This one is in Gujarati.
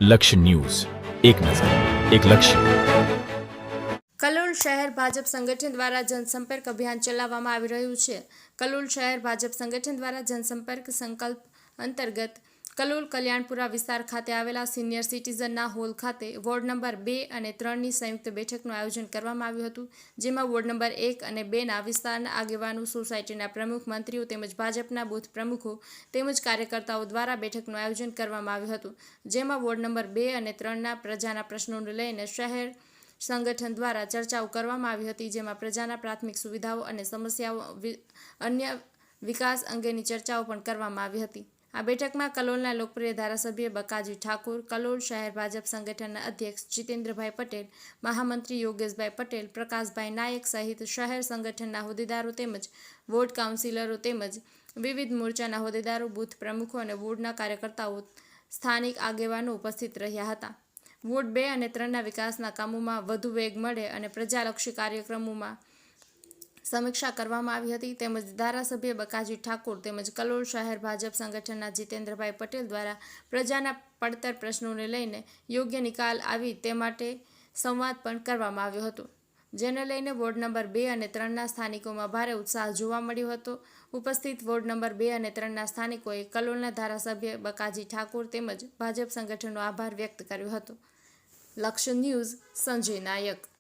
લક્ષ્ય ન્યૂઝ, એક નજર, એક લક્ષ્ય. કલોલ શહેર ભાજપ સંગઠન દ્વારા જનસંપર્ક અભિયાન ચલાવવામાં આવી રહ્યું છે. કલોલ શહેર ભાજપ સંગઠન દ્વારા જનસંપર્ક સંકલ્પ અંતર્ગત કલોલ કલ્યાણપુરા વિસ્તાર ખાતે આવેલા સિનિયર સિટીઝનના હોલ ખાતે વોર્ડ નંબર 2 અને 3ની સંયુક્ત બેઠકનું આયોજન કરવામાં આવ્યું હતું, જેમાં વોર્ડ નંબર 1 અને 2ના વિસ્તારના આગેવાનો, સોસાયટીના પ્રમુખ, મંત્રીઓ તેમજ ભાજપના બૂથ પ્રમુખો તેમજ કાર્યકર્તાઓ દ્વારા બેઠકનું આયોજન કરવામાં આવ્યું હતું, જેમાં વોર્ડ નંબર 2 અને 3ના પ્રજાના પ્રશ્નોને લઈને શહેર સંગઠન દ્વારા ચર્ચાઓ કરવામાં આવી હતી, જેમાં પ્રજાના પ્રાથમિક સુવિધાઓ અને સમસ્યાઓ અન્ય વિકાસ અંગેની ચર્ચાઓ પણ કરવામાં આવી હતી. આ બેઠકમાં કલોલના લોકપ્રિય ધારાસભ્ય બકાજી ઠાકોર, કલોલ શહેર ભાજપ સંગઠનના અધ્યક્ષ જીતેન્દ્રભાઈ પટેલ, મહામંત્રી યોગેશભાઈ પટેલ, પ્રકાશભાઈ નાયક સહિત શહેર સંગઠનના હોદ્દેદારો તેમજ વોર્ડ કાઉન્સિલરો તેમજ વિવિધ મોરચાના હોદ્દેદારો, બૂથ પ્રમુખો અને વોર્ડના કાર્યકર્તાઓ, સ્થાનિક આગેવાનો ઉપસ્થિત રહ્યા હતા. વોર્ડ 2 અને 3ના વિકાસના કામોમાં વધુ વેગ મળે અને પ્રજાલક્ષી કાર્યક્રમોમાં સમીક્ષા કરવામાં આવી હતી, તેમજ ધારાસભ્ય બકાજી ઠાકોર તેમજ કલોલ શહેર ભાજપ સંગઠનના જીતેન્દ્રભાઈ પટેલ દ્વારા પ્રજાના પડતર પ્રશ્નોને લઈને યોગ્ય નિકાલ આવી તે માટે સંવાદ પણ કરવામાં આવ્યો હતો, જેને લઈને વોર્ડ નંબર 2 અને 3ના સ્થાનિકોમાં ભારે ઉત્સાહ જોવા મળ્યો હતો. ઉપસ્થિત વોર્ડ નંબર 2 અને 3ના સ્થાનિકોએ કલોલના ધારાસભ્ય બકાજી ઠાકોર તેમજ ભાજપ સંગઠનનો આભાર વ્યક્ત કર્યો હતો. લક્ષ્ય ન્યૂઝ, સંજય નાયક.